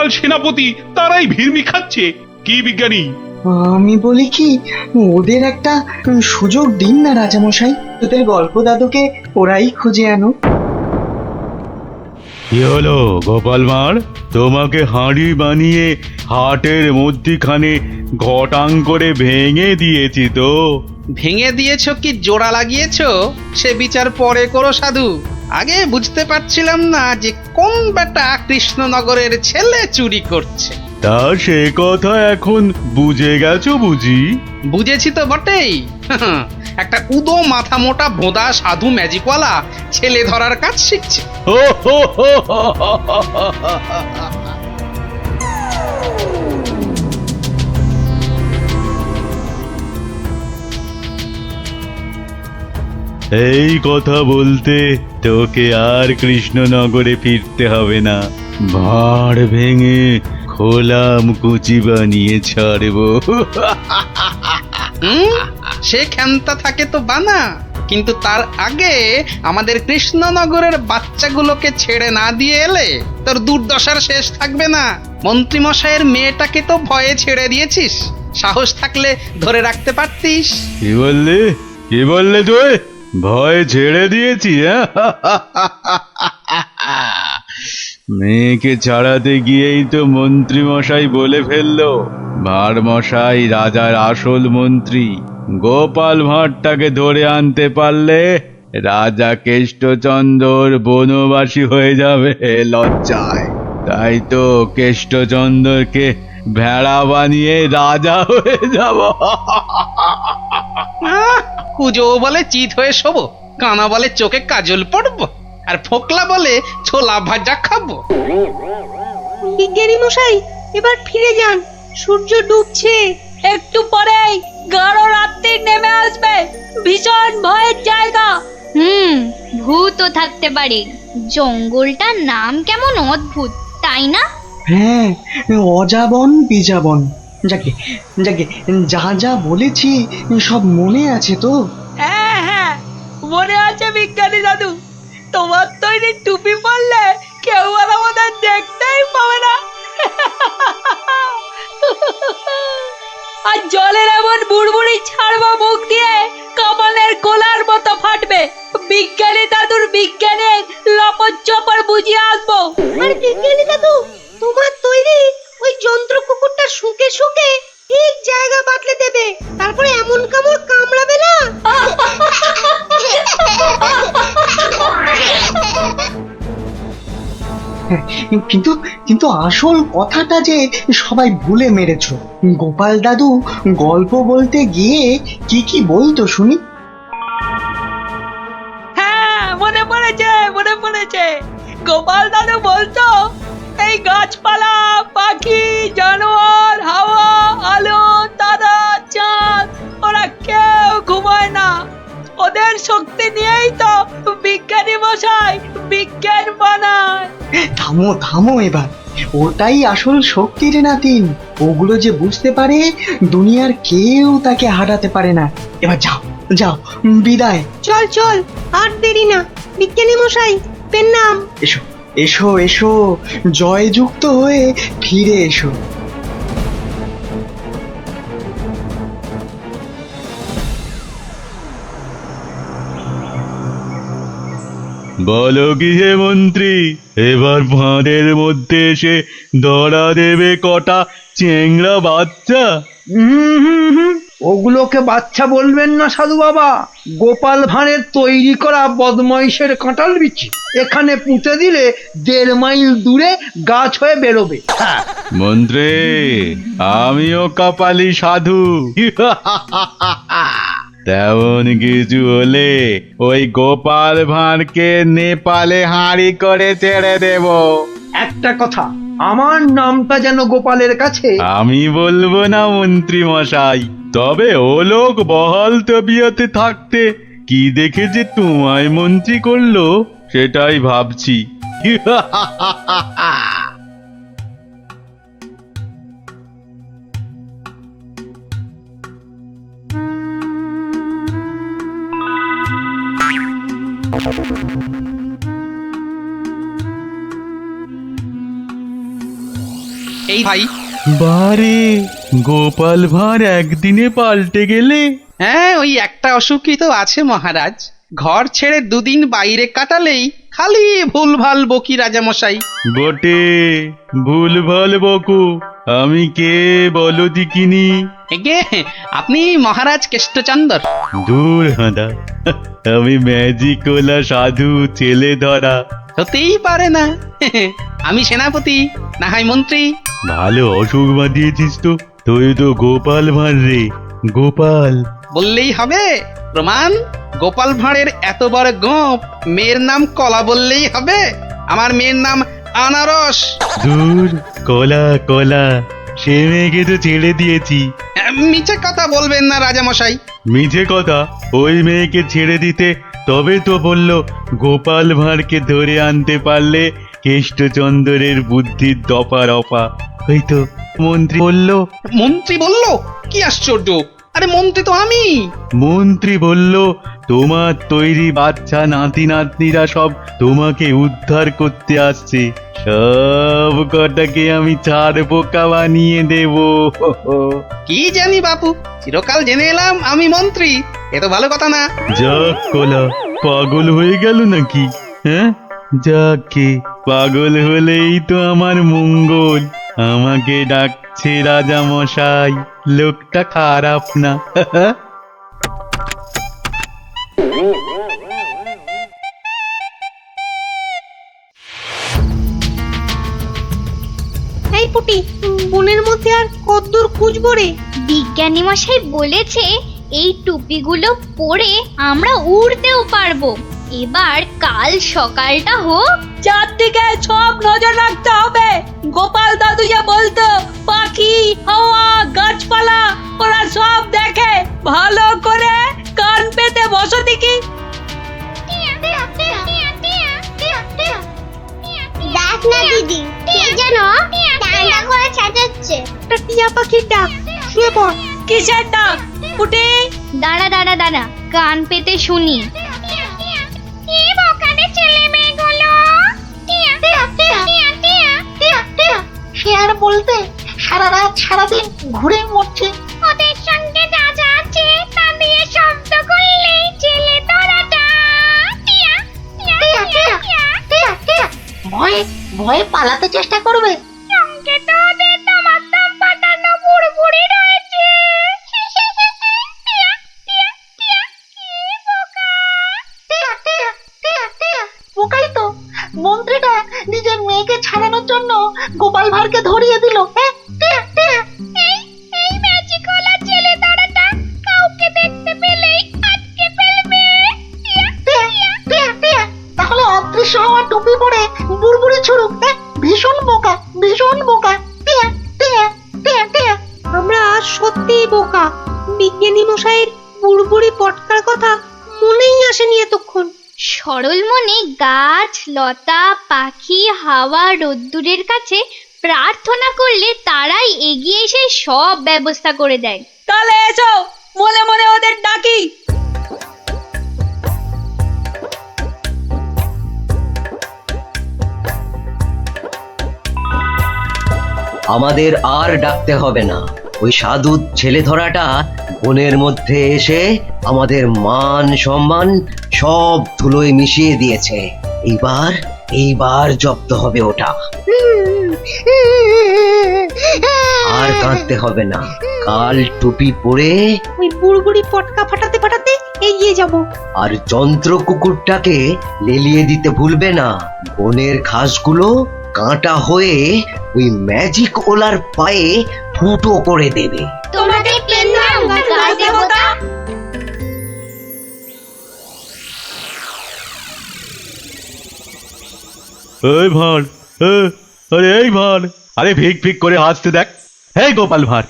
গোপাল সেনাপতি তারাই ভিড়মি খাচ্ছে। কি বিজ্ঞানী? আমি বলি কি, ওদের একটা সুযোগ দিন না রাজামশাই, তোদের গল্প দাদুকে ওরাই খুঁজে আনো। কি হলো গোপাল ভাঁড়, তোমাকে হাঁড়ি বানিয়ে হাটের মধ্যিখানে ঘটাং করে ভেঙে দিয়েছি তো? ভেঙে দিয়েছো কি জোড়া লাগিয়েছো সে বিচার পরে করো সাধু। আগে বুঝতে পারছিলাম না যে কোন বেটা কৃষ্ণনগরের ছেলে চুরি করছে। তা সে কথা এখন বুঝে গেছো বুঝি? বুঝেছি তো বটেই। একটা উদো মাথা মোটা ভোঁদা সাধু ম্যাজিকওয়ালা ছেলে ধরার কাজ শিখছে। হো হো হো হো হো হো হো। এই কথা বলতে তোকে আর কৃষ্ণনগরে ফিরতে হবে না, ভাঁড় ভেঙে খোলাম কুচি বানিয়ে ছাড়বো। সে ক্ষমতা থাকে তো বানা, কিন্তু তার আগে আমাদের কৃষ্ণনগরের বাচ্চাগুলোকে ছেড়ে না দিয়ে এলে তোর দুর্দশার শেষ থাকবে না। মন্ত্রী মশাইয়ের মেয়েটাকে তো ভয়ে ছেড়ে দিয়েছিস, সাহস থাকলে ধরে রাখতে পারতিস। কি বললি, কি বললে তুই? ভয় ছেড়ে দিয়েছি? মেয়েকে ছাড়াতে গিয়েই তো মন্ত্রী মশাই বলে ফেললো ভাঁড় মশাই রাজার আসল মন্ত্রী। গোপাল ভাঁড়টাকে ধরে আনতে পারলে রাজা কেষ্টচন্দ্র বনবাসী হয়ে যাবে লজ্জায়। তাই তো কেষ্টচন্দ্রকে ভেড়া বানিয়ে রাজা হয়ে যাব। কুজো বলে চিত হয়ে শোবো, কানা বলে চোখে কাজল পড়বো, আর ফোকলা বলে ছোলা ভাজা খাবো। বিজ্ঞানী মশাই এবার ফিরে যান, সূর্য ডুবছে, একটু পরেই গাঢ় রাত্রি নেমে আসবে, ভীষণ ভয়ের জায়গা। ভূতও থাকতে পারে। জঙ্গলটার নাম কেমন অদ্ভুত, তাই না? হ্যাঁ, অজাবন বিজাবন। যাকে যাকে যা যা বলেছি সব মনে আছে তো? হ্যাঁ হ্যাঁ মনে আছে বিজ্ঞানী দাদু, তোমার তৈরি টুপি পরলে কেউ আর আমাদের দেখতেই পাবে না। আর জলের এমন বুড়বুড়ি ছাড়বো মুখ দিয়ে কামানের গোলার মতো ফাটবে। বিজ্ঞানী দাদুর বিজ্ঞানের লপট চপর বুঝিয়ে আসবো। আর বিজ্ঞানী দাদু তোমার তৈরি ওই যন্ত্র কুকুরটা শুকে শুকে ঠিক জায়গা বাতলে দেবে, তারপরে এমন কামড় কামড়াবে না। কিন্তু কিন্তু আসল কথাটা যে সবাই ভুলে মেরেছো। গোপাল দাদু গল্প বলতে গিয়ে কি কি বলতো শুনি? হ্যাঁ মনে পড়েছে, মনে পড়েছে। গোপাল দাদু বলতো এই গাছপালা, পাখি, জানোয়ার, হাওয়া, আলো, তারা, চাঁদ ওরা কেউ ঘুমায় না। ওদের শক্তি নিয়েই তো বিজ্ঞানী মশাই বিজ্ঞান বানায়। থামো থামো এবার, ওটাই আসল শক্তির নাতিন। ওগুলো যে বুঝতে পারে দুনিয়ার কেউ তাকে হারাতে পারে না। এবার যাও যাও, বিদায়। চল চল, আর দেরি না। বিজ্ঞানী মশাই পেন নাম। এসো এসো এসো, জয়যুক্ত হয়ে ফিরে এসো। বলো কি হে মন্ত্রী, এবার ভাঁড়ের মধ্যে এসে ধরা দেবে কটা চেংড়া বাচ্চা? ওগুলোকে বাচ্চা বলবেন না সাধু বাবা, গোপাল ভাঁড়ের তৈরি করা বদমাইশের কাঁঠাল বিচি। এখানে পুঁতে দিলে 1.5 মাইল দূরে গাছ হয়ে বেরোবে। মন্ত্রী, আমিও কপালি সাধু। তেমন কিছু হলে ওই গোপাল ভাঁড়কে নেপালে হাঁড়ি করে ছেড়ে দেব। একটা কথা, আমার নামটা যেন গোপালের কাছে। আমি বলবো না মন্ত্রী মশাই, তবে ও লোক বহাল তবিয়তে থাকতে কি দেখে যে তোমায় মন্ত্রী করলো সেটাই ভাবছি। এই ভাই। বারে, গোপাল ভাঁড় একদিনে পাল্টে গেলে। হ্যাঁ, ওই একটা অসুখই তো আছে মহারাজ। ঘর ছেড়ে দুদিন বাইরে কাটালেই খালি ভুলভাল বকি রাজামশাই। বটে, ভুলভাল বকু। আমি কে বলো দিকিনি? এগে আপনি মহারাজ কেষ্টচন্দর। দূর হাঁদা, আমি ম্যাজিকওয়ালা সাধু ছেলে ধরা। হতেই পারে না। আমি সেনাপতি, না হয় মন্ত্রী। ভালো অসুখ বাঁধিয়েছিস তো। তুই তো গোপাল ভাঁড় রে, গোপাল। বললেই হবে? প্রমাণ? গোপাল ভাঁড়ের এত বড় গোপ, মেয়ের নাম কলা বললেই হবে? আমার মেয়ের নাম আনারস। দূর, কলা কলা, সে মেয়েকে তো ছেড়ে দিয়েছি। মিছে কথা বলবেন না রাজামশাই। মিছে কথা? ওই মেয়েকে ছেড়ে দিতে তবে তো বলল গোপাল ভাঁড়কে ধরে আনতে পারলে কেষ্টচন্দ্রের বুদ্ধির দফা রফা। ওই তো মন্ত্রী বলল। মন্ত্রী বলল? কি আশ্চর্য! আরে মন্ত্রী তো আমি। মন্ত্রী বলল তোমার তৈরি বাচ্চা নাতি নাতনিরা সব তোমাকে উদ্ধার করতে আসছে, সব কটাকে আমি ছাড় বোকা বানিয়ে দেব। কি জানি বাপু, চিরকাল জেনে এলাম আমি মন্ত্রী। এ তো ভালো কথা না। যাক কলা, পাগল হয়ে গেল নাকি? হ্যাঁ, যাকে পাগল হলেই তো আমার মঙ্গল। আমাকে ডাকছে রাজা মশাই, লোকটা খারাপ না। এই পুটি, বনের মধ্যে আর কতদূর খুঁজবো রে? বিজ্ঞানী মশাই বলেছে এই টুপিগুলো পরে আমরা উড়তেও পারবো। এবার কাল সকালটা হোক। চারদিকে সব নজর রাখতে হবে। গোপাল দাদু যা বলতো, পাখি, হাওয়া, গাছপালা ওরা সব দেখে। ভালো করে কান পেতে বসো দেখি। দেখ না দিদি, কে যেন ডান্ডা করে চেঁচাচ্ছে। একটা টিয়া পাখির ডাক। শুয়ে পড়। কিসের ডাক? পুটি, দাঁড়া দাঁড়া দাঁড়া, কান পেতে শুনি। সে আর বলতে, সারা রাত সারাদিন ঘুরে মরছে। ওদের সঙ্গে যা যা আছে তা দিয়ে শব্দ করলেই ছেলে ধরাটা। ভয়ে ভয়ে পালাতে চেষ্টা করবে। সঙ্গে তো ওদের তোমার দম পাঠানো বুড়বুড়ি রয়েছে। বোকাই তো, মন্ত্রীটা নিজের মেয়েকে ছাড়ানোর জন্য গোপাল ভাঁড়কে ধরিয়ে দিল। এই ম্যাজিকওয়ালা ছেলে ধরাটা কাউকে দেখতে পেলেই আটকে ফেলবে। তাহলে অদৃশ্য হওয়া টুপি পরে বুড়বুড়ি ছুড়ুক। ভীষণ বোকা, ভীষণ বোকা। আমরা সত্যিই বোকা। বিজ্ঞানী মশাইয়ের বুড়বুড়ি পটকার কথা মনেই আসেনি এতক্ষণ। সরল মনে গাছ, লতা, পাখি, হাওয়া, রোদ্দুরের কাছে প্রার্থনা করলে তারাই এগিয়ে এসে সব ব্যবস্থা করে দেয়। তাহলে এসো, মনে মনে ওদের ডাকি। আমাদের আর ডাকতে হবে না। ওই সাধু ছেলে ধরাটা বনের মধ্যে এসে আমাদের মান সম্মান সব ধুলোয় মিশিয়ে দিয়েছে। এইবার জব্দ হবে ওটা। আর কাঁদতে হবে না। কাল টুপি পরে ওই বুড়বুড়ি পটকা ফাটাতে ফাটাতে এগিয়ে যাব। আর যন্ত্র কুকুরটাকে লেলিয়ে দিতে ভুলবে না। বনের ঘাসগুলো কাঁটা হয়ে ওই ম্যাজিক ওলার পায়ে ফুটো করে দেবে। তোমাদের প্রণাম গাছ দেবতা। এই ভাঁড়, আরে এই ভাঁড়, আরে ভিক ভিক করে হাসতে দেখ। হে গোপাল ভাঁড়,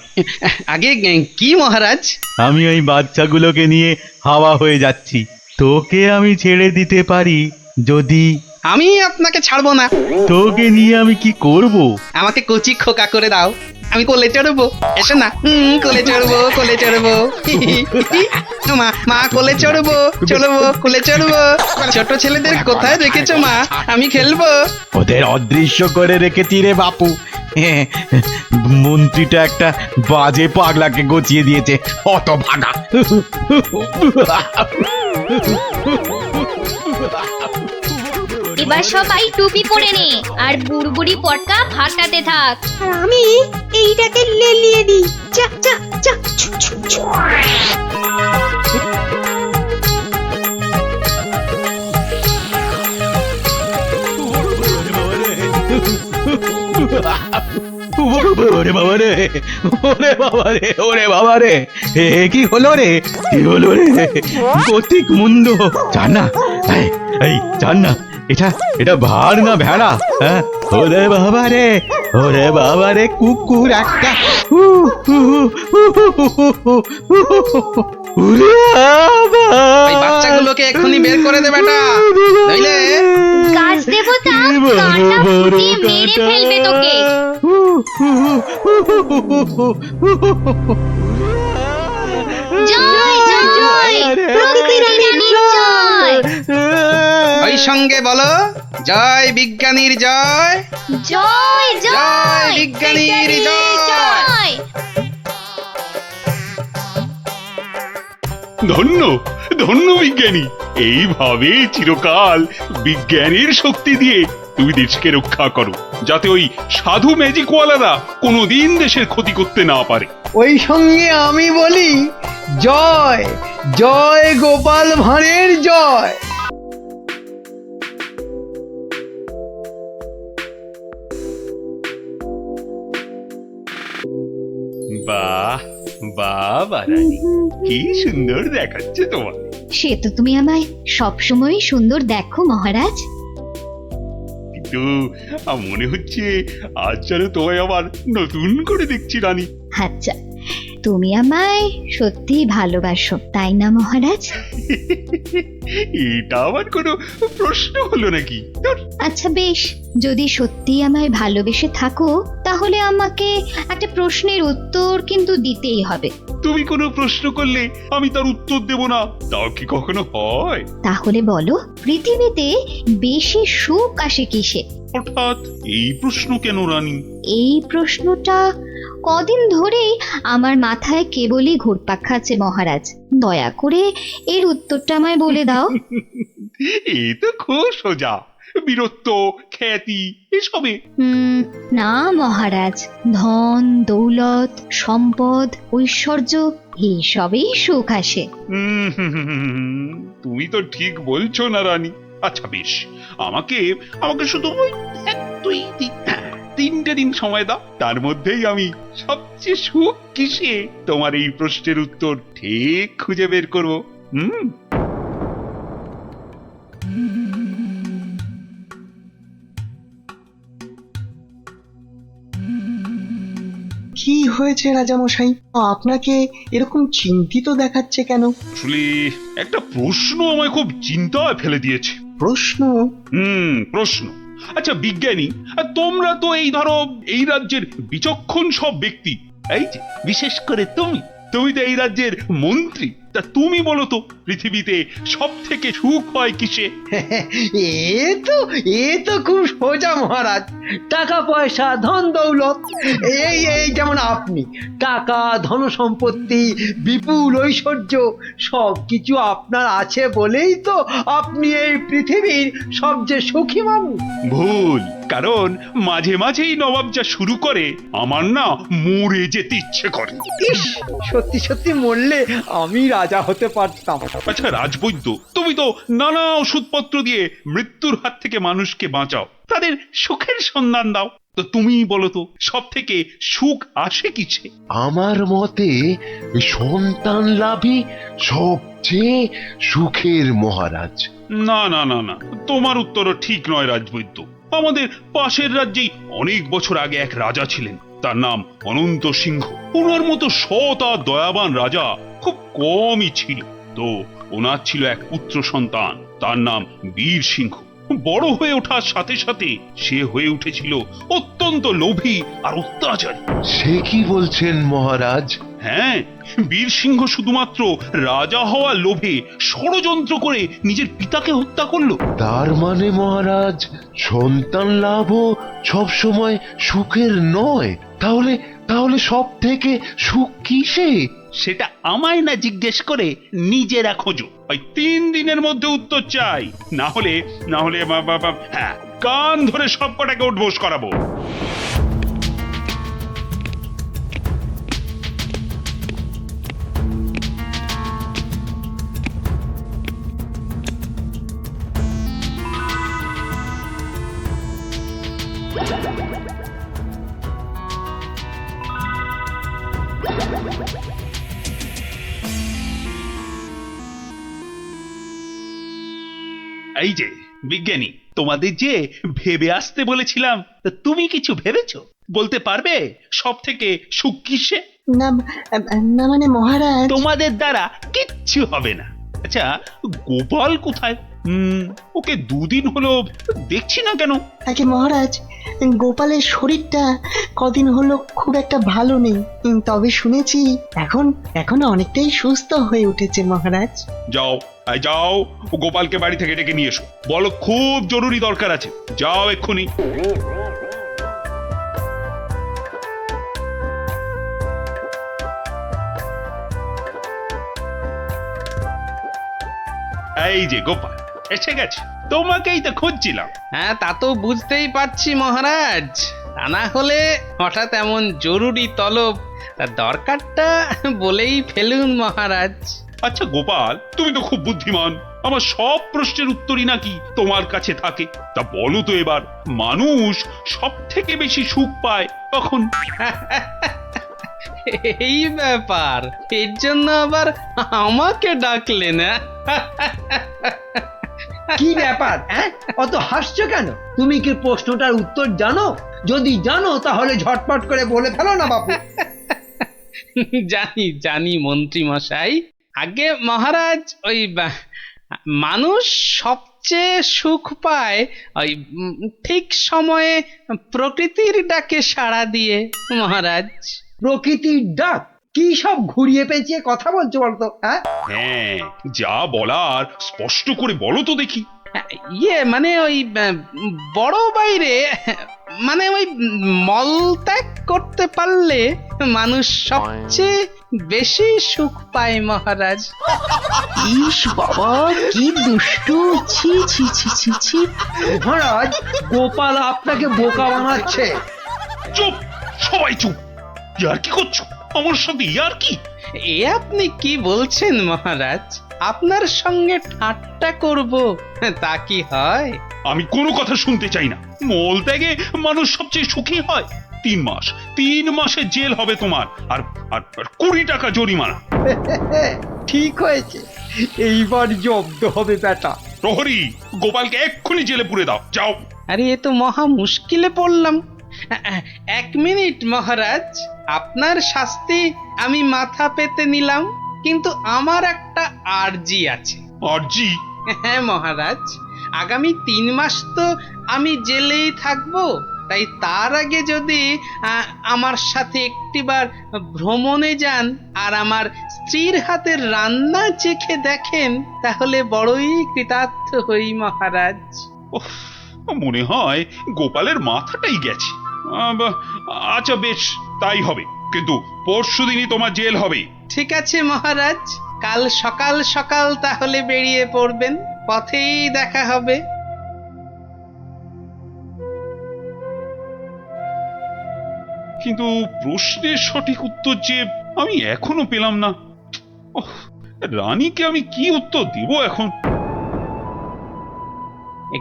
আগে কি মহারাজ? আমি ওই বাচ্চাগুলোকে নিয়ে হাওয়া হয়ে যাচ্ছি। তোকে আমি ছেড়ে দিতে পারি যদি। আমি আপনাকে ছাড়বো না। তোকে নিয়ে আমি কি করব? আমাকে কচি খোকা করে দাও, আমি কোলে চড়বো। এসো না, কোলে চড়বো, কোলে চড়বো। মা মা কোলে চড়বো, কোলে চড়বো। ছোট ছেলেদের কোথায় রেখেছো মা? আমি খেলবো। ওদের অদৃশ্য করে রেখেছি রে বাপু। মন্ত্রীটা একটা বাজে পাগলাকে গচিয়ে দিয়েছে, অত ভাগা। এবার সবাই টুপি পরে নে আর বুড়বুড়ি পটকা ফাটাতে থাক। আর আমি এইটাকে লেলিয়ে দিই। যা যা যা ছু, ছু, ছু। ওরে বাবা রে, ওরে বাবা রে, ওরে বাবা রে, এ কি হলো রে, কি হলো রে, গতিক মুন্ড। জান না, এই জান না, এটা ভার না ভেড়া? হ্যাঁ, ওরে বাবা রে, ওরে বাবা রে, কুকুর একটা। ওই বাচ্চাগুলোকে এক্ষুনি বের করে দে বেটা, নইলে গাছ দেবতা কাঁটা ফুটিয়ে মেরে ফেলবে তোকে। জয় জয় প্রকৃতি রানীর জয়। ওই সঙ্গে বলো, জয় বিজ্ঞানীর জয়, জয় জয় বিজ্ঞানীর জয়। ধন্য ধন্য বিজ্ঞানী, এইভাবে চিরকাল বিজ্ঞানের শক্তি দিয়ে তুমি দেশকে রক্ষা করো, যাতে ওই সাধু ম্যাজিকওয়ালারা কোনোদিন দেশের ক্ষতি করতে না পারে। ওই সঙ্গে আমি বলি, জয় জয় গোপাল ভাঁড়ের জয়। বাহ বাহ রানী, কি সুন্দর দেখাচ্ছে তোমার। সে তো তুমি আমায় সবসময় সুন্দর দেখো মহারাজ। কিন্তু মনে হচ্ছে আজ যেন তোমায় আবার নতুন করে দেখছি রানী। আচ্ছা, তুমি আমায় সত্যি ভালোবাসো তাই না মহারাজ? এটা আবার কোনো প্রশ্ন হলো নাকি? ধুর। আচ্ছা বেশ, যদি সত্যি আমায় ভালোবেসে থাকো তাহলে আমাকে একটা প্রশ্নের উত্তর কিন্তু দিতেই হবে। তুমি কোনো প্রশ্ন করলে আমি তার উত্তর দেব না, তাও কি কখনো হয়? তাহলে বলো, পৃথিবীতে বেশি সুখ আসে কিসে? হঠাৎ এই প্রশ্ন কেন রানী? এই প্রশ্নটা কদিন ধরেই আমার মাথায় কেবলই ঘুরপাক খাচ্ছে মহারাজ। দয়া করে এর উত্তরটা আমায় বলে দাও। এ তো খুব সোজা, বীরত্ব, খ্যাতি এসবে। না মহারাজ, ধন দৌলত সম্পদ ঐশ্বর্য এইসবেই সুখ আসে। তুমি তো ঠিক বলছো না রানী। আচ্ছা বেশ, আমাকে আমাকে শুধু ওই 3টে দিন সময় দাও, তার মধ্যেই আমি সবচেয়ে সুখ কিসে তোমার এই প্রশ্নের উত্তর ঠিক খুঁজে বের করবো। কি হয়েছে রাজামশাই, আপনাকে এরকম চিন্তিত দেখাচ্ছে কেন? আসলে একটা প্রশ্ন আমায় খুব চিন্তায় ফেলে দিয়েছে। প্রশ্ন? প্রশ্ন। আচ্ছা বিজ্ঞানী, তোমরা তো এই ধরো এই রাজ্যের বিচক্ষণ সব ব্যক্তি, এই যে বিশেষ করে তুমি তো এই রাজ্যের মন্ত্রী, তা তুমি বলো তো পৃথিবীতে সব থেকে সুখ হয় কিসে? এ তো খুব সোজা মহারাজ, টাকা পয়সা ধন দৌলত। এই যেমন আপনি, টাকা ধন সম্পত্তি বিপুল ঐশ্বর্য সবকিছু আপনার আছে বলেই তো আপনি এই পৃথিবীর সবচেয়ে সুখী মানুষ। ভুল, কারণ মাঝে মাঝেই নবাব যা শুরু করে আমার না মরে যেতে ইচ্ছে করে। ইস, সত্যি সত্যি মরলে আমি রাজা হতে পারতাম। আচ্ছা রাজবৈদ্য, তুমি তো নানা ওষুধপত্র দিয়ে মৃত্যুর হাত থেকে মানুষকে বাঁচাও, তাদের সুখের সন্ধান দাও, তো তুমি বলো তো সব থেকে সুখ আসে কিসে? আমার মতে সন্তান লাভই সবচেয়ে সুখের মহারাজ। না না না না, তোমার উত্তরও ঠিক নয় রাজবৈদ্য। আমাদের পাশের রাজ্যেই অনেক বছর আগে এক রাজা ছিলেন, তার নাম অনন্ত সিংহ। ওনার মতো সৎ আর দয়াবান রাজা খুব কমই ছিল। তো ওনার ছিল এক পুত্র সন্তান, তার নাম বীর সিংহ। বড় হয়ে ওঠার সাথে সাথে সে হয়ে উঠেছিল অত্যন্ত লোভী আর অত্যাচারী। সে কি বলছেন মহারাজ? হ্যাঁ, বীর সিংহ শুধুমাত্র রাজা হওয়ার লোভে ষড়যন্ত্র করে নিজের পিতাকে হত্যা করলো। তার মানে মহারাজ, সন্তান লাভও সব সময় সুখের নয়। তাহলে তাহলে সব থেকে সুখ কিসে? সেটা আমায় না জিজ্ঞেস করে নিজেরা খোঁজো। ওই 3 দিনের মধ্যে উত্তর চাই, না হলে হ্যাঁ, কান ধরে সব কটাকে উঠবোস করাবো। এই যে বিজ্ঞানী, তোমাদের যে ভেবে আসতে বলেছিলাম, তা তুমি কিছু ভেবেছো? বলতে পারবে সব থেকে সুখ কিসে? না না মানে মহারাজ, তোমাদের দ্বারা কিচ্ছু হবে না। আচ্ছা, গোপাল কোথায়? ওকে 2 দিন হলো দেখছি না কেন? আগে মহারাজ, গোপালের শরীরটা কদিন হলো খুব একটা ভালো নেই, তবে শুনেছি এখন অনেকটাই সুস্থ হয়ে উঠেছে মহারাজ। যাও যাও, গোপালকে বাড়ি থেকে ডেকে নিয়ে এসো, বলো খুব জরুরি দরকার আছে। যাও এক্ষুনি। এই যে গোপাল এসে গেছে, তোমাকেই তো খুঁজছিলাম। হ্যাঁ, তা তো বুঝতেই পারছি মহারাজ। তা না হলে হঠাৎ এমন জরুরি তলব, দরকারটা বলেই ফেলুন মহারাজ। আচ্ছা গোপাল, তুমি তো খুব বুদ্ধিমান, আমার সব প্রশ্নের উত্তরই নাকি তোমার কাছে থাকে। তা বলো তো এবার, মানুষ সব থেকে বেশি সুখ পায় কখন? এই ব্যাপার, এর জন্য আবার আমাকে ডাকলেন? কি ব্যাপার? অত হাসছো কেন? তুমি কি প্রশ্নটার উত্তর জানো? যদি জানো তাহলে ঝটপট করে বলে ফেলো না বাপু। জানি জানি মন্ত্রী মশাই। আগে মহারাজ, ওই মানুষ সবচেয়ে সুখ পায় ওই ঠিক সময়ে প্রকৃতির ডাকে সাড়া দিয়ে মহারাজ। প্রকৃতির ডাক? কি সব ঘুরিয়ে পেঁচিয়ে কথা বলছো বলতো? হ্যাঁ, যা বলার স্পষ্ট করে বলো তো দেখি। মানে ওই বড় বাইরে, মানে ওই মলত্যাগ করতে পারলে মানুষ সবচেয়ে বেশি সুখ পায় মহারাজ। ইস বাবা, কি দুষ্টু! ছি ছি ছি ছি ছি! মহারাজ, গোপাল আপনাকে বোকা বানাচ্ছে। চুপ, সবাই চুপ। ইয়ার কি করছো আমার সাথে? ইয়ার কি? এ আপনি কি বলছেন মহারাজ? আপনার সঙ্গে ঠাট্টা করব তা কি হয়? আমি কোনো কথা শুনতে চাই না। মলত্যাগে মানুষ সবচেয়ে সুখী হয়। 3 মাসের জেল হবে তোমার, আর 20 টাকা জরিমানা। ঠিক হয়েছে, এইবার জব্দ হবে বেটা। প্রহরী, গোপালকে এক্ষুনি জেলে পুরে দাও, যাও। আরে এ তো মহা মুশকিলে পড়লাম। 1 মিনিট মহারাজ, আপনার শাস্তি আমি মাথা পেতে নিলাম, কিন্তু আমার একটা আর্জি আছে। আর্জি? হ্যাঁ মহারাজ, আগামী 3 মাস তো আমি জেলেই থাকবো, তাই তার আগে যদি আমার সাথে একটিবার ভ্রমণে যান আর আমার স্ত্রীর হাতের রান্না চেখে দেখেন, তাহলে বড়ই কৃতার্থ হই মহারাজ। মনে হয় গোপালের মাথাটাই গেছে। আচ্ছা বেশ, তাই হবে, কিন্তু পরশুদিনই তোমার জেল হবে। ঠিক আছে মহারাজ, কাল সকাল সকাল তাহলে বেরিয়ে পড়বেন, পথেই দেখা হবে। কিন্তু প্রশ্নের সঠিক উত্তর যে আমি এখনো পেলাম না। রানীকে আমি কি উত্তর দিব এখন?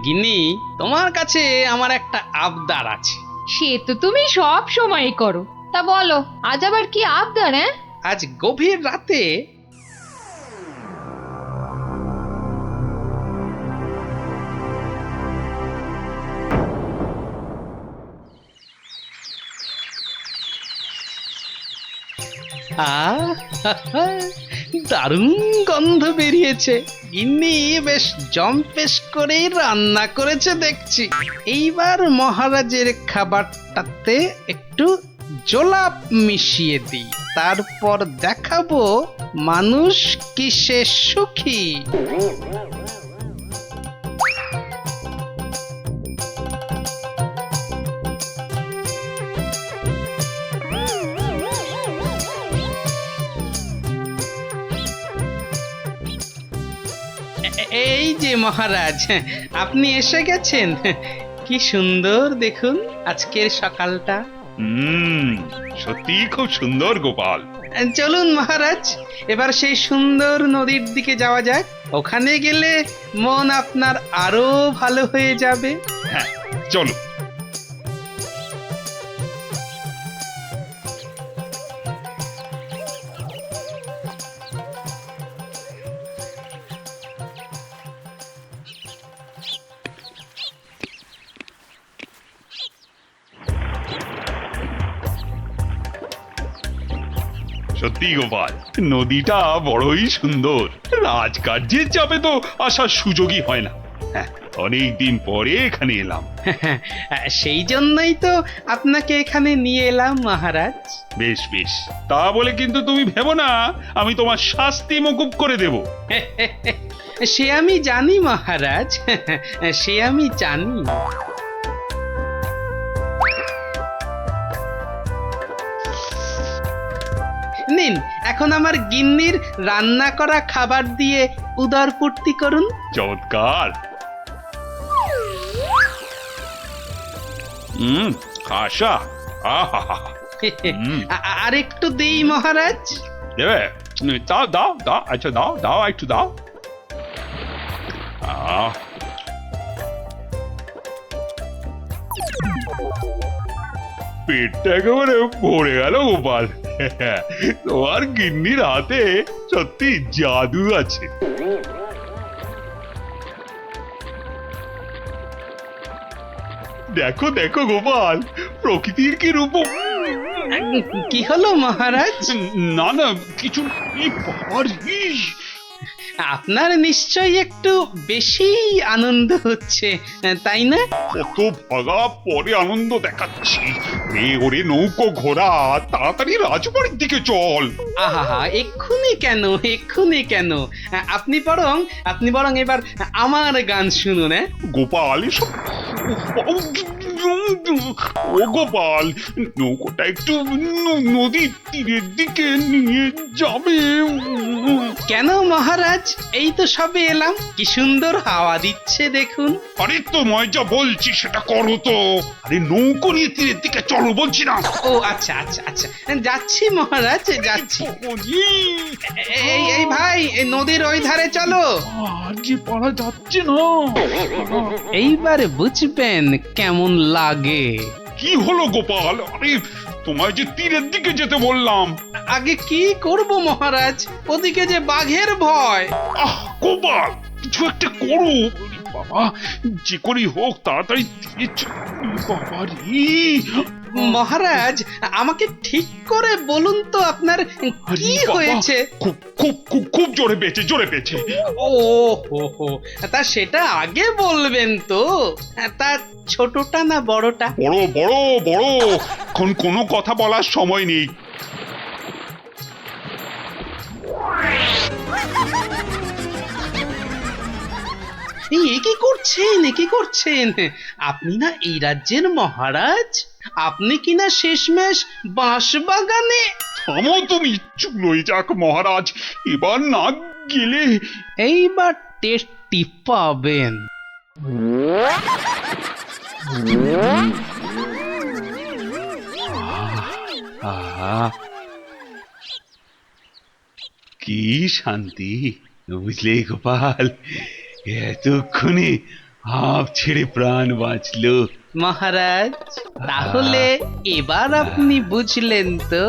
গিন্নি, তোমার কাছে আমার একটা আবদার আছে। সে তো তুমি সব সময় করো, তা বলো আজ আবার কি আবদার? আজ গভীর রাতে দারুণ গন্ধ বেরিয়েছে। গিন্নি বেশ জম্পেশ করে রান্না করেছে দেখছি। এইবার মহারাজের খাবারটাতে একটু জোলাপ মিশিয়ে দিই। তারপর দেখাবো মানুষ কিসে সুখী। এই যে মহারাজ, আপনি এসে গেছেন। কি সুন্দর দেখুন আজকের সকালটা। সত্যি খুব সুন্দর গোপাল। চলুন মহারাজ, এবার সেই সুন্দর নদীর দিকে যাওয়া যাক। ওখানে গেলে মন আপনার আরো ভালো হয়ে যাবে। হ্যাঁ, চলো। সত্যি গোপাল, নদীটা বড়ই সুন্দর। রাজকার্যের চাপে তো আসার সুযোগই হয় না। হ্যাঁ, অনেকদিন পরে এখানে এলাম। সেই জন্যই তো আপনাকে এখানে নিয়ে এলাম মহারাজ। বেশ বেশ, তা বলে কিন্তু তুমি ভেবো না আমি তোমার শাস্তি মকুব করে দেব। সে আমি জানি মহারাজ, সে আমি জানি। নিন, এখন আমার গিন্নির রান্না করা খাবার দিয়ে উদর পূর্তি করুন। চমৎকার। আশা, আহা, আর একটু দেই মহারাজ। দেবে? দাও দাও দাও, আচ্ছা দাও দাও, একটু দাও। পেটটা একেবারে ভরে গেল গোপাল। তোমার গিন্নির হাতে সত্যি জাদু আছে। দেখো দেখো গোপাল, প্রকৃতির কি রূপ। কি হলো মহারাজ? না না, কিছু বাবার। আপনার নিশ্চয়ই একটু বেশি আনন্দ হচ্ছে, তাই না? কত ভাগা পরে আনন্দ দেখাচ্ছি। ওরে নৌকো ঘোড়া, তাড়াতাড়ি রাজবাড়ির দিকে চল। আহা, এক্ষুনি কেন, এক্ষুনি কেন? আপনি বরং এবার আমার গান শুনুন। গোপাল, এসব ও গোপাল, নৌকোটা একটু নদীর তীরের দিকে নিয়ে যাবে। কেন মহারাজ, এই তো সবে এলাম, কি সুন্দর হাওয়া দিচ্ছে দেখুন। আরে তোমায় যা বলছি সেটা করো তো। আরে নৌকো নিয়ে তীরের দিকে চলো বলছি না। ও আচ্ছা আচ্ছা আচ্ছা, যাচ্ছি মহারাজ, যাচ্ছি। এই ভাই, এই নদীর ওই ধারে চলো। যে পারা যাচ্ছে না। এইবার বুঝবেন কেমন লাগে। কি হলো গোপাল? আরে তোমায় যে তীরের দিকে যেতে বললাম। আগে কি করব মহারাজ, ওদিকে যে বাঘের ভয়। আহ গোপাল, কিছু একটা করো। বাবা, যে করেই হোক তাড়াতাড়ি বাবা রে। মহারাজ, আমাকে ঠিক করে বলুন তো আপনার কি হয়েছে? খুব খুব খুব খুব জোরে পেয়েছে, জোরে পেয়েছে। ও হো হো, তা সেটা আগে বলবেন তো। তা ছোটটা না বড়টা? বড় বড় বড়, এখন কোনো কথা বলার সময় নেই। কি করছেন? আপনি না এই রাজ্যের মহারাজ? আপনি কি না শেষমেশ বাঁশ বাগানে? থামো তুমি, চুলোই যাক মহারাজ। এবার না গেলে এইবার টেস্টি পাবেন। কি শান্তি, বুঝলে গোপাল? এতক্ষণে হাঁপ ছেড়ে প্রাণ বাঁচলো। মহারাজ, তাহলে এবার আপনি বুঝলেন তো?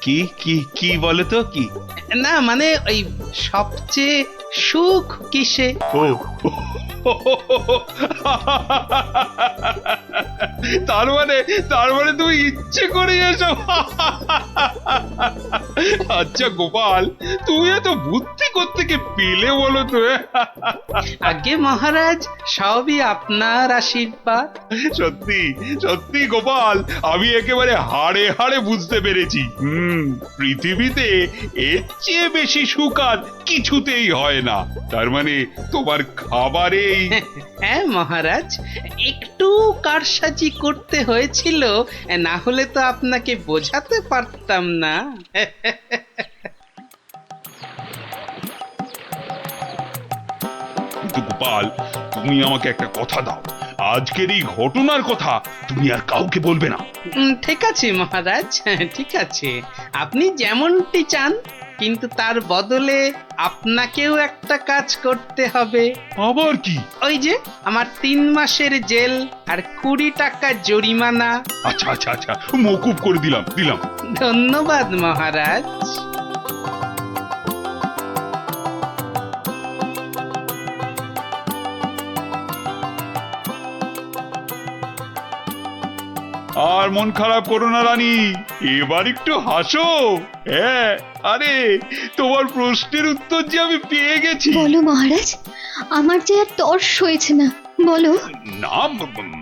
কি কি কি বলো তো? কি না মানে ওই সবচেয়ে সুখ কিসে? ও তার মানে তুমি ইচ্ছে করে এসো। আচ্ছা গোপাল, তুমি এত বুদ্ধি কোত্থেকে পেলে বলো তো? আগে মহারাজ, সবই আপনার আশীর্বাদ। সত্যি সত্যি গোপাল, আমি একেবারে হাড়ে হাড়ে বুঝতে পেরেছি। পৃথিবীতে এর চেয়ে বেশি সুখ আর কিছুতেই হয় না। তার মানে তোমার খাবারেই। হ্যাঁ মহারাজ, একটু কারসাজি করতে হয়েছিল, না হলে তো আপনাকে বোঝাতে পারতাম না। কিন্তু গোপাল, তুমি আমাকে একটা কথা দাও, আজকের এই ঘটনার কথা তুমি আর কাউকে বলবে না। ঠিক আছে মহারাজ, ঠিক আছে, আপনি যেমনটি চান, কিন্তু তার বদলে আপনাকেও একটা কাজ করতে হবে। আবার কি? ওই যে আমার 3 মাসের জেল আর 20 টাকা জরিমানা। আচ্ছা আচ্ছা আচ্ছা, মকুব করে দিলাম। ধন্যবাদ মহারাজ। আর মন খারাপ করো না রানী, এবার একটু হাসো। হ্যাঁ, আরে তোমার প্রশ্নের উত্তর যে আমি পেয়ে গেছি। বলো মহারাজ, আমার যে আর তর্স হয়েছে না, বলো। না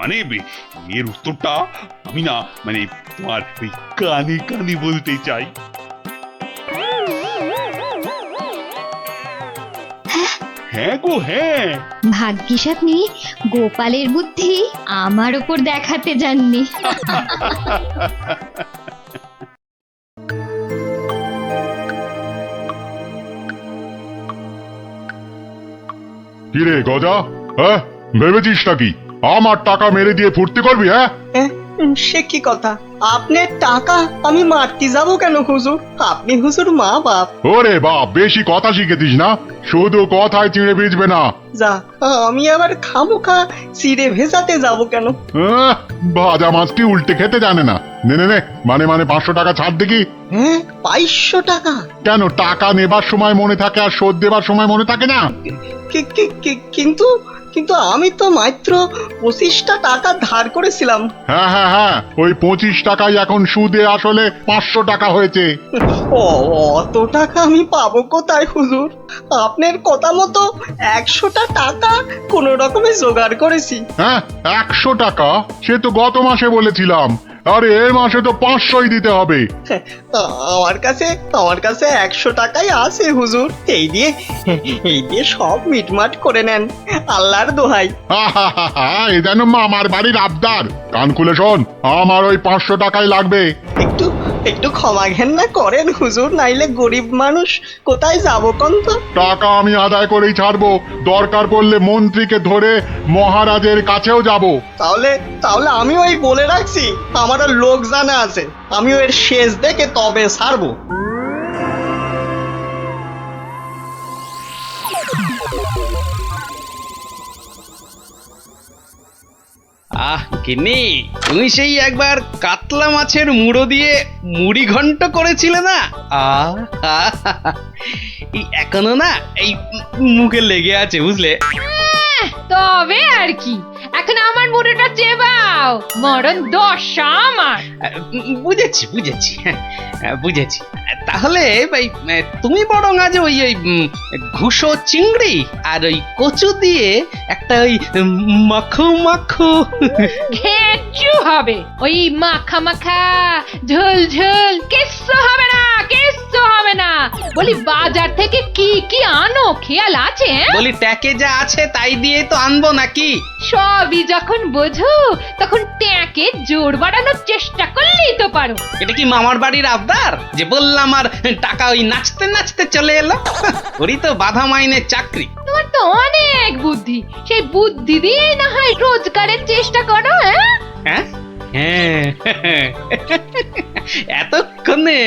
মানে এর উত্তরটা আমি না মানে তোমার ওই কানে কানে বলতে চাই। হ্যাঁ গো হ্যাঁ। ভাগ্যিস আপনি গোপালের বুদ্ধি আমার উপর দেখাতে যাননি। কিরে গজা, হ্যাঁ ভেবেছিস নাকি আমার টাকা মেরে দিয়ে ফুর্তি করবি? হ্যাঁ, সে কি কথা? আপনার টাকা আমি মারতে যাবো কেন হুজুর? আপনি হুজুর মা বাপ। ওরে বাপ, বেশি কথা শিখেছিস না, শুধু কথায় চিড়ে ভিজবে না। যা, আমি আবার খামোখা চিড়ে ভেজাতে যাবো কেন? ভাজা মাছটি উল্টে খেতে জানে না। নে নে নে, মানে 500 টাকা ছাড় দেখি। হ্যাঁ, 2200 টাকা? কেন, টাকা নেবার সময় মনে থাকে আর শোধ দেবার সময় মনে থাকে না? কিন্তু কিন্তু আমি তো মাত্র 25টা টাকা ধার করেছিলাম। হ্যাঁ হ্যাঁ হ্যাঁ, ওই 25 টাকাই এখন সুদে আসলে 500 টাকা হয়েছে। অত টাকা আমি পাবো কোথায় হুজুর? আপনার কথা মতো 100টা টাকা কোন রকমে জোগাড় করেছি। হ্যাঁ, 100 টাকা? সে তো গত মাসে বলেছিলাম। আরে এর মাসে তো 500ই দিতে হবে। আমার কাছে 100 টাকাই আছে হুজুর। এই দিয়ে সব মিটমাট করে নেন, আল্লাহর দোহাই। এ যেন মামার বাড়ির আবদার। কান খুলে শোন, আমার ওই 500 টাকাই লাগবে। একটু ক্ষমা ঘেন্না করেন হুজুর, নাইলে গরিব মানুষ কোথায় যাবো কোন তো? টাকা আমি আদায় করেই ছাড়বো, দরকার পড়লে মন্ত্রীকে ধরে মহারাজের কাছেও যাব। তাহলে আমি ওই বলে রাখছি, আমারও লোক জানা আছে, আমি ওর শেষ দেখে তবে ছাড়বো। গিন্নি, তুমি সেই একবার কাতলা মাছের মুড়ো দিয়ে মুড়ি ঘন্ট করেছিলে না? এখনো না এই মুখে লেগে আছে, বুঝলে? তবে আর কি, এখন আমার মুড়োটা চেবাও, মরণ দশা আমার। বুঝেছি। তাহলে ভাই তুমি বরং আজ ওই ঘুষো চিংড়ি আর ওই কচু দিয়ে একটা ওই মাখো ঘেঁচু হবে, ওই মাখা মাখা ঝোল ঝোল কিচ্ছু হবে না। বলি বাজার থেকে কি আনো খেয়াল আছে? বলি ট্যাকে যা আছে তাই দিয়ে তো আনবো নাকি? সবই যখন বোঝো তখন ট্যাকে জোর বাড়ানোর চেষ্টা করলেই তো পারো। এটা কি মামার বাড়ির আবদার যে বললাম আর টাকা ওই নাচতে নাচতে চলে এলো? ওরই তো বাধা মাইনের চাকরি। তোমার তো অনেক বুদ্ধি, সেই বুদ্ধি দিয়ে না হয় রোজগারের চেষ্টা করো। হ্যাঁ, এতক্ষণে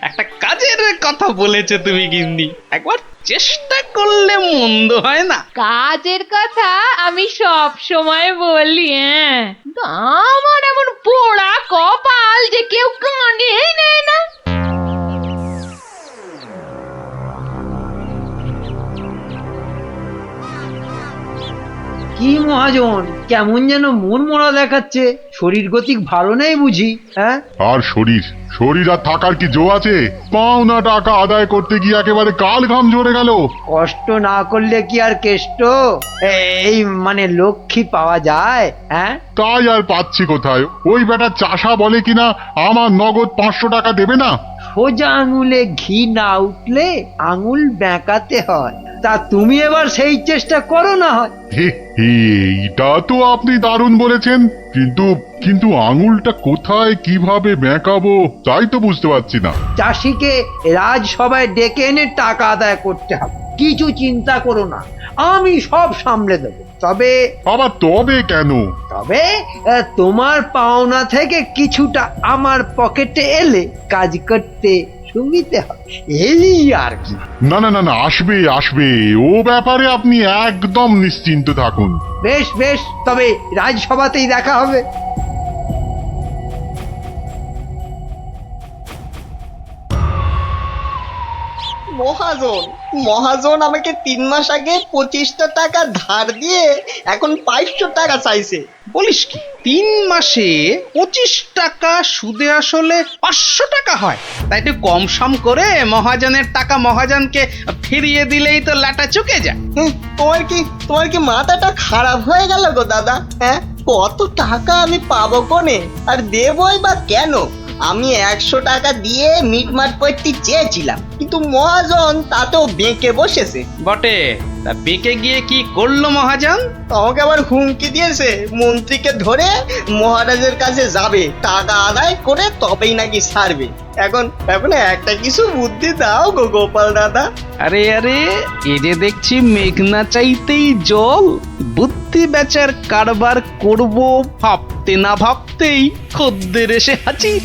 একটা কাজের কথা বলেছো তুমি গিন্নি, একবার চেষ্টা করলে মন্দ হয় না। কাজের কথা আমি সব সময় বলি, আমার এমন পোড়া কপাল যে কেউ কানেই নেয় না। কি মহা মহাজন কেমন যেন মন মরা দেখাচ্ছে, শরীর গতিক ভালো নেই বুঝি? হ্যাঁ, আর শরীর শরীর আর থাকার কি জো আছে? পাওনা টাকা আদায় করতে গিয়ে একেবারে কাল ঘাম ঝরে গেল। কষ্ট না করলে কি আর কেষ্ট এই মানে লক্ষ্মী পাওয়া যায়? হ্যাঁ, তাই আর পাচ্ছি কোথায়? ওই বেটা চাষা বলে কিনা আমার নগদ 500 টাকা দেবে না। সোজা আঙুলে ঘি না উঠলে আঙুল বেঁকাতে হয়। তা তুমি এবার সেই চেষ্টা করো না হয়। হে, এইটা তো আপনি দারুণ বলেছেন, কিন্তু কিন্তু আঙুলটা কোথায় কিভাবে বেঁকাবো তাই তো বুঝতে পারছি না। চাষিকে রাজসভায় ডেকে এনে টাকা আদায় করতে হবে। কিছু চিন্তা করো না, আমি সব সামলে দেবো। তবে আবার তবে কেন? তবে তোমার পাওনা থেকে কিছুটা আমার পকেটে এলে কাজ করতে সুবিধে হবে, এই আর কি। না না না না, আসবে আসবে, ও ব্যাপারে আপনি একদম নিশ্চিন্ত থাকুন। বেশ বেশ, তবে রাজসভাতেই দেখা হবে। মহাজন মহাজন আমাকে 3 মাস আগে 25টা টাকা ধার দিয়ে এখন 500 টাকা চাইছে। বলিস কি 3 মাসে 25 টাকা সুদে আসলে 500 টাকা হয়? তাই একটু কম সম করে মহাজনের টাকা মহাজনকে ফিরিয়ে দিলেই তো লাটা চুকে যায়। তোমার কি মাথাটা খারাপ হয়ে গেল গো দাদা? হ্যাঁ, কত টাকা আমি পাবো কোনে, আর দেবই বা কেন? আমি 100 টাকা দিয়ে মিটমাট করতে চেয়েছিলাম, কিন্তু মহাজন তাতেও বেঁকে বসেছে। বটে, তা বেঁকে গিয়ে কি করলো মহাজন? আমাকে আবার হুমকি দিয়েছে, মন্ত্রীকে ধরে মহারাজের কাছে যাবে, টাকা আদায় করে তবেই নাকি ছাড়বে। এখন একটা কিছু বুদ্ধি দাও গো গোপাল দাদা। আরে আরে, এ যে দেখছি মেঘনা চাইতেই জল। বুদ্ধি বেচার কারবার করব ভাবতে না ভাবতেই খদ্দের এসে হাজির।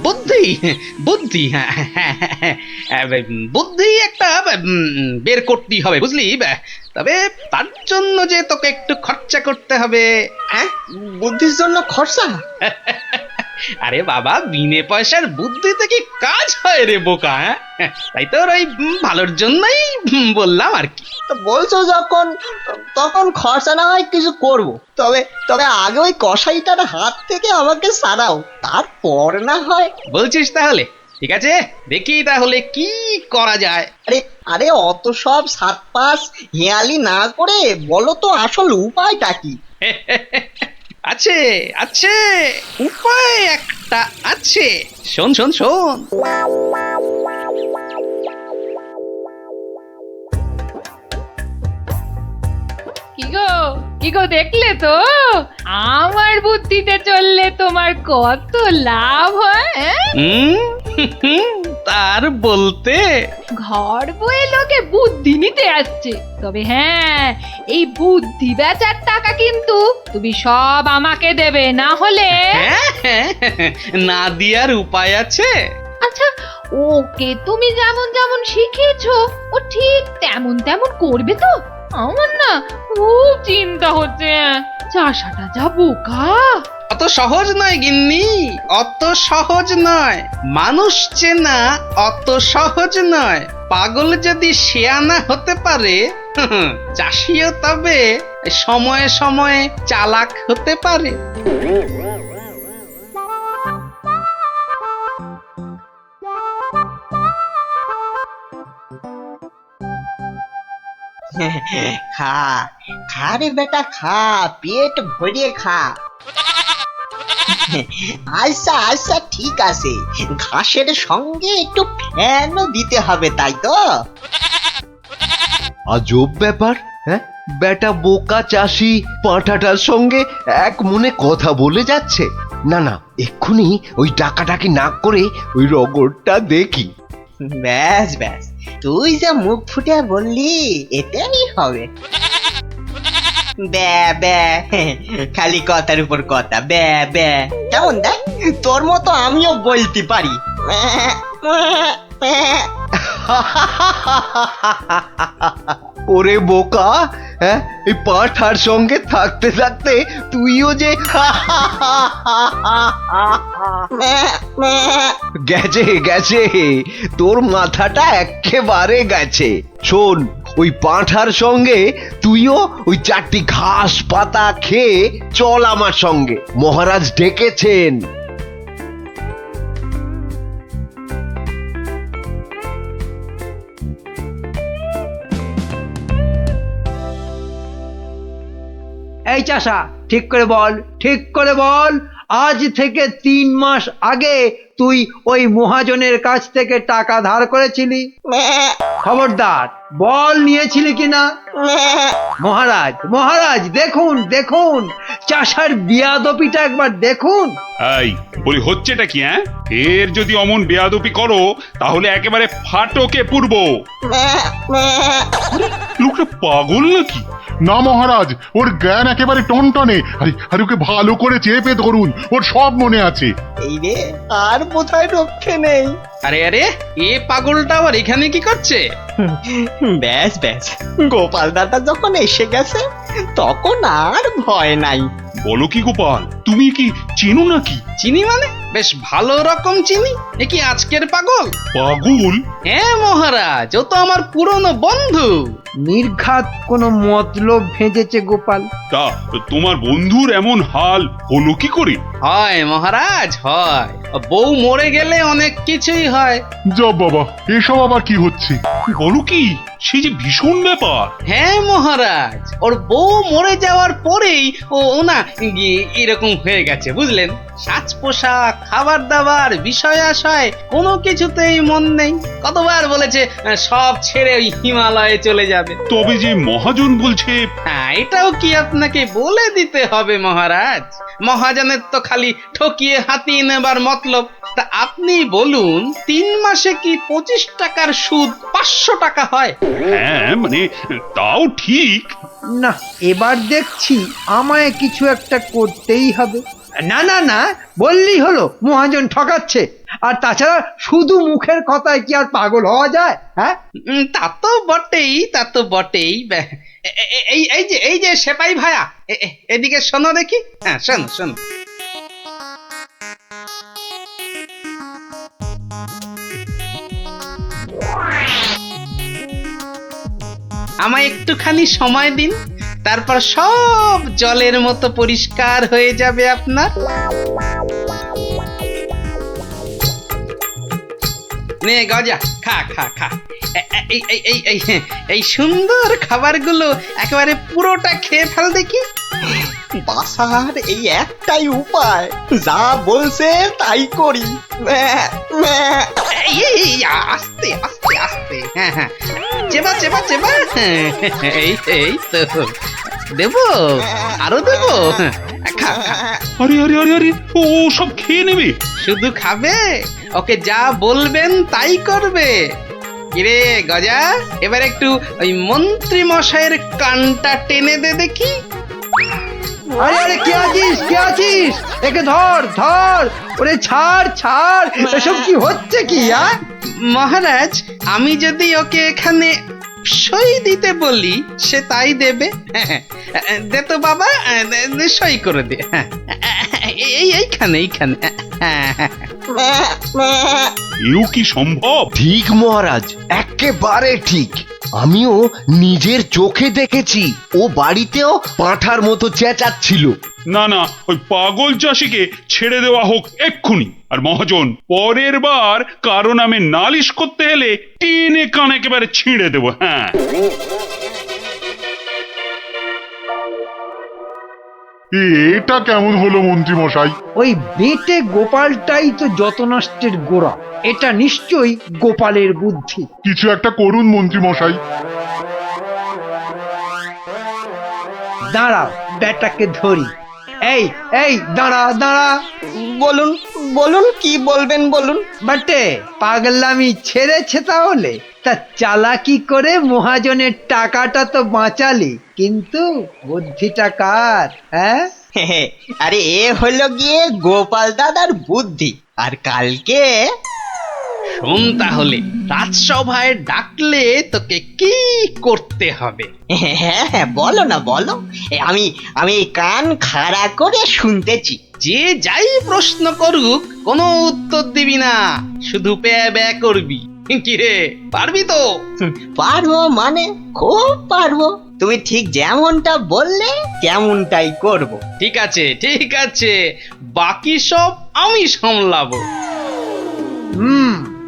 বুদ্ধি বুদ্ধি বুদ্ধি একটা বের করতেই হবে, বুঝলি? তবে তার জন্য যে তোকে একটু খরচা করতে হবে। হ্যাঁ, বুদ্ধির জন্য খরচা? আরে বাবা, বিনে পয়সার বুদ্ধিতে কি কাজ হয় রে বোকা? তাই তোর ওই ভালোর জন্যই বললাম আর কি। বলছো যখন, তখন খরচা না হয় কিছু করব। তবে আগে ওই কসাইটার হাত থেকে আমাকে সারাও, তারপর না হয়। বলছিস তাহলে? ঠিক আছে, দেখি তাহলে কি করা যায়। আরে অত সব 7-5 হেয়ালি না করে বলো তো আসল উপায়টা কি? আছে আছে, উপায় একটা আছে। শোন শোন শোন। কি গো দেখলে তো আমার বুদ্ধিতে চললে তোমার কত লাভ হয়? তার বলতে ঘর বয়ে লোকে বুদ্ধি নিতে আসছে, তবে হ্যাঁ, এই বুদ্ধি বেচার টাকা কিন্তু তুমি সব আমাকে দেবে, না হলে না দিয়ার উপায় আছে। আচ্ছা, ওকে তুমি যেমন যেমন শিখিয়েছো ও ঠিক তেমন তেমন করবে তো? আমার না খুব চিন্তা হচ্ছে, চাষাটা যা বোকা। অত সহজ নয় গিন্নি, অত সহজ নয়। মানুষ চেনা অত সহজ নয়। পাগল যদি শেয়ানা হতে পারে, চাষিও তবে সময়ে সময়ে চালাক হতে পারে। খা খা রে বেটা, খা, পেট ভরিয়ে খা। আচ্ছা আচ্ছা, ঠিক আছে, ঘাসের সঙ্গে একটু ফ্যানও দিতে হবে, তাই তো? আজব ব্যাপার, হ্যাঁ? বেটা বোকা চাষি পাঁঠাটার সঙ্গে এক মনে কথা বলে যাচ্ছে। না না, এক্ষুনি ওই ডাকাডাকি না করে ওই রগরটা দেখি। ব্যাস ব্যাস, তুই যা মুখ ফুটে বললি এটাই হবে। ব্যা ব্যা, খালি কথার উপর কথা, ব্যা ব্যা। কেমন দেখ, তোর মতো আমিও বলতে পারি। ওরে বোকা, হ্যাঁ, এই পাঁঠার সঙ্গে থাকতে থাকতে তুইও যে গেছে গেছে, তোর মাথাটা একেবারে গেছে। শোন, ওই পাঁঠার সঙ্গে তুইও ওই 4টি ঘাস পাতা খেয়ে চল আমার সঙ্গে, মহারাজ ডেকেছেন। এই চাষা, ঠিক করে বল, ঠিক করে বল, আজ থেকে 3 মাস আগে তুই ওই মহাজনের কাছ থেকে টাকা ধার করেছিলি? খবরদার বল, নিয়েছিলি কিনা? মহারাজ, মহারাজ, দেখুন দেখুন, চাষার বিয়াদপিটা একবার দেখুন। এই বলি, হচ্ছেটা কি? এর যদি অমন বেয়াদপি করো তাহলে একেবারে ফাটকে পুরবো। লোকটা পাগল নাকি? না মহারাজ, ওর জ্ঞান একেবারে টনটনে। আরে ওকে ভালো করে চেপে ধরুন, ওর সব মনে আছে। এই রে, আর বোধহয় রক্ষে নেই। আরে আরে, এ পাগলটা আবার এখানে কি করছে? ব্যাস ব্যাস, গোপাল দাদা যখন এসে গেছে তখন আর ভয় নাই। বলো কি গোপাল, তুমি কি চেনো নাকি? চিনি মানে? বেশ ভালো রকম চিনি। এ কি আজকের পাগল? পাগল? হ্যাঁ মহারাজ, ও তো আমার পুরনো বন্ধু। নির্ঘাত কোনো মতলব ভেজেছে গোপাল। তা তোমার বন্ধুর এমন হাল হলো কি করে? হয় মহারাজ, হয়। বউ মরে গেলে অনেক কিছুই হয়। জব বাবা, এসব আবার কি হচ্ছে? বলো কি, সে যে ভীষণ ব্যাপার। হ্যাঁ মহারাজ, ওর বউ মরে যাওয়ার পরেই ও না এরকম হয়ে গেছে, বুঝলেন? সাজ পোশাক, খাবার দাবার, বিষয় আশয় কোনো কিছুতেই মন নেই। কতবার বলেছে সব ছেড়ে ওই হিমালয়ে চলে যাবে। তবে যে মহাজন বলছে। হ্যাঁ, এটাও কি আপনাকে বলে দিতে হবে মহারাজ? মহাজনের তো খালি ঠকিয়ে হাতিয়ে নেবার মতলব। তা আপনি বলুন, 3 মাসে কি 25 টাকার সুদ 500 টাকা হয়? হ্যাঁ মানে তাও ঠিক। না, এবার দেখছি আমায় কিছু একটা করতেই হবে। না না না, বললেই হলো মহাজন ঠকাচ্ছে। আর তাছাড়া শুধু মুখের কথায় কি আর পাগল হওয়া যায়? হ্যাঁ, তা তো বটেই, তা তো বটেই। এই যে সেপাই ভায়া, এদিকে শোনো দেখি। হ্যাঁ, শোনো শোনো। আমায় একটুখানি সময় দিন, তারপর সব জলের মতো পরিষ্কার হয়ে যাবে আপনার। নে গজা, খা খা খা। এই সুন্দর খাবারগুলো একেবারে পুরোটা খেয়ে ফেল দেখি। বাসার এই একটাই উপায়, যা বলছে তাই করি। আস্তে আস্তে আস্তে, হ্যাঁ হ্যাঁ, চেবা চেবা চেবা। এই তো দেবো, আরো দেবো। খা খা। আরে আরে আরে আরে, ও সব খেয়ে নেবে? শুধু খাবে? ওকে যা বলবেন তাই করবে। কিরে গজা, এবার একটু ওই মন্ত্রী মশাইয়ের কানটা টেনে দে দেখি। আরে আরে, কে আছিস, কে আছিস? একে ধর ধর, ওরে ছাড় ছাড়, এসব কি হচ্ছে কি? মহারাজ, আমি যদি ওকে এখানে সই দিতে বলি সে তাই দেবে। দে তো বাবা, সই করে দে। এইখানে এইখানে। এও কি সম্ভব? ঠিক মহারাজ, একেবারে ঠিক। আমিও নিজের চোখে দেখেছি, ও বাড়িতেও পাঁঠার মতো চেঁচাচ্ছিল। না না, ওই পাগল চাষিকে ছেড়ে দেওয়া হোক এক্ষুনি। আর মহাজন, পরের বার কারো নামে নালিশ করতে এলে টেনে কান একেবারে ছিঁড়ে দেবো। হ্যাঁ, এটা কেমন হলো মন্ত্রী মশাই? ওই বেটে গোপালটাই তো যত নষ্টের গোড়া। এটা নিশ্চয়ই গোপালের বুদ্ধি। কিছু একটা করুন মন্ত্রী মশাই। দাঁড়াও, বেটাকে ধরি। এই এই, দাঁড়া দাঁড়া। বলুন বলুন, কি বলবেন বলুন। বাটে, পাগলামি ছেড়েছে তাহলে? তা চালাকি করে মহাজনের টাকাটা তো বাঁচালি, কিন্তু বুদ্ধিটা কার? হ্যাঁ, আরে এ হলো গিয়ে গোপাল দাদার বুদ্ধি। আর কালকে শোন তাহলে, রাজসভায় ডাকলে তোকে কি করতে হবে? হ্যাঁ হ্যাঁ, বলো না বলো। আমি কান খাড়া করে শুনতেছি। যে যাই প্রশ্ন করুক কোনো উত্তর দিবি না, শুধু প্যা ব্যা করবি। কিরে পারবি তো? পারবো মানে খুব পারবো। তুমি ঠিক যেমনটা বললে তেমনটাই করব। ঠিক আছে ঠিক আছে, বাকি সব আমি সামলাবো।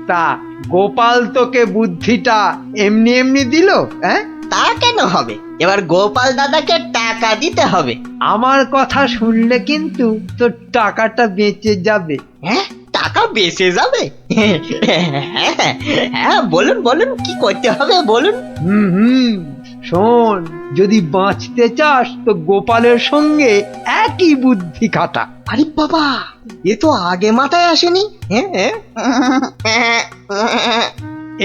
তা গোপাল তোকে বুদ্ধিটা এমনি এমনি দিল? হ্যাঁ, তা কেন হবে? এবার গোপাল দাদাকে টাকা দিতে হবে। আমার কথা শুনলে কিন্তু তোর টাকাটা বেঁচে যাবে। হ্যাঁ, টাকা বেঁচে যাবে? হ্যাঁ, বলুন বলুন, কি করতে হবে বলুন। শোন, যদি বাঁচতে চাস তো গোপালের সঙ্গে একই বুদ্ধি খাটা। আরে বাবা, এ তো আগে মাথায় আসেনি।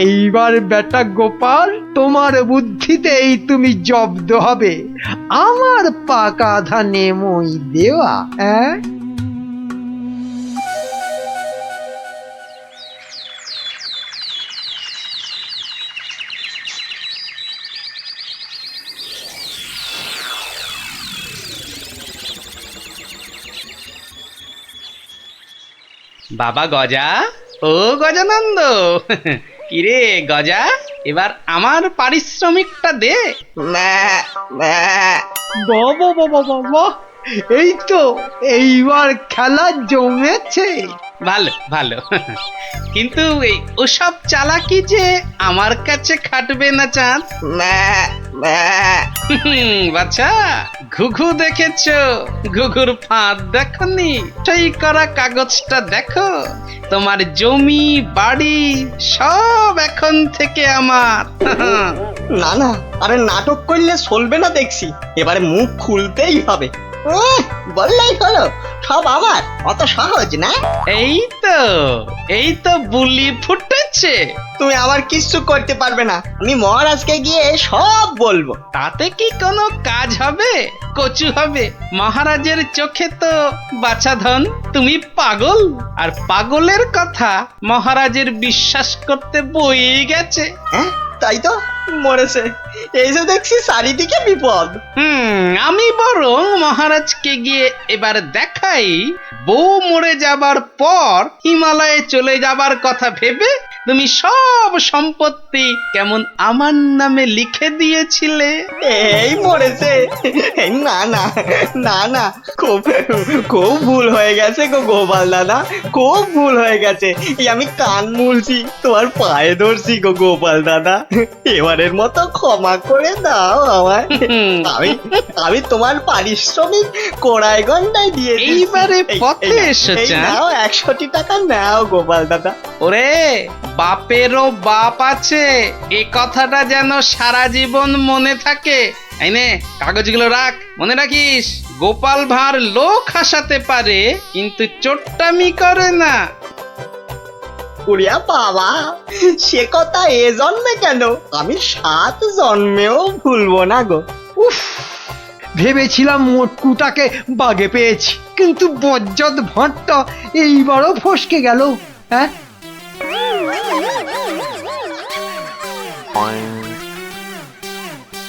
এইবার বেটা গোপাল, তোমার বুদ্ধিতেই তুমি জব্দ হবে। আমার পাকা ধানে মই দেওয়া। হ্যাঁ, বাবা গজা, ও গজানন্দ, কিরে গজা, এবার আমার পারিশ্রমিকটা দে। বাবা বাবা বাবা, এই তো এইবার খেলা জমেছে। ভালো ভালো, কিন্তু এই ওসব চালাকি যে আমার কাছে খাটবে না চাঁদ। বাচ্চা, ঘুঘু দেখেছো? ঘুঘুর ফাঁদ দেখনি? সই করা কাগজটা দেখো। তোমার জমি বাড়ি সব এখন থেকে আমার। না না, আরে নাটক করলে চলবে না দেখছি, এবারে মুখ খুলতেই হবে। বললেই হলো সব আমার, অত সহজ না। এই তো বুলি ফুটেছে। তুমি আমার কিচ্ছু করতে পারবে না, আমি মহারাজকে গিয়ে সব বলবো। তাতে কি কোনো কাজ হবে? কচু হবে। মহারাজের চোখে তো বাছাধন তুমি পাগল, আর পাগলের কথা মহারাজের বিশ্বাস করতে বই গেছে। হ্যাঁ, তাই তো, মরেছে। এই যে দেখছি চারিদিকে বিপদ। আমি বরং মহারাজকে গিয়ে এবার দেখাই, বউ মরে যাবার পর হিমালয়ে চলে যাবার কথা ভেবে তুমি সব সম্পত্তি কেমন আমার নামে লিখে দিয়েছিলে। এই মরেছে। না না না না, খুব খুব ভুল হয়ে গেছে গো গোপাল দাদা, খুব ভুল হয়ে গেছে। এই আমি কান মুলছি, তোমার পায়ে ধরছি গো গোপাল দাদা, এবারের মতো ক্ষমা করে দাও আমায়। আমি তোমার পারিশ্রমিক কোড়ায় গন্ডায় দিয়ে এইবারে পথে এসেছে। নাও 100টি টাকা নাও গোপাল দাদা। ওরে, বাপেরও বাপ আছে, এ কথাটা যেন সারা জীবন মনে থাকে। এই নে, কাগজগুলো রাখ, মনে রাখিস, গোপাল ভাঁড় লোক হাসাতে পারে কিন্তু চোট্টামি করে না। উড়িয়া বাবা, সে কথা এ জন্মে কেন, আমি 7 জন্মেও ভুলবো না গো। উফ, ভেবেছিলাম মোটকুটাকে বাগে পেয়েছি, কিন্তু বজ্জত ভাঁড়টা এইবারও ফসকে গেল। হ্যাঁ,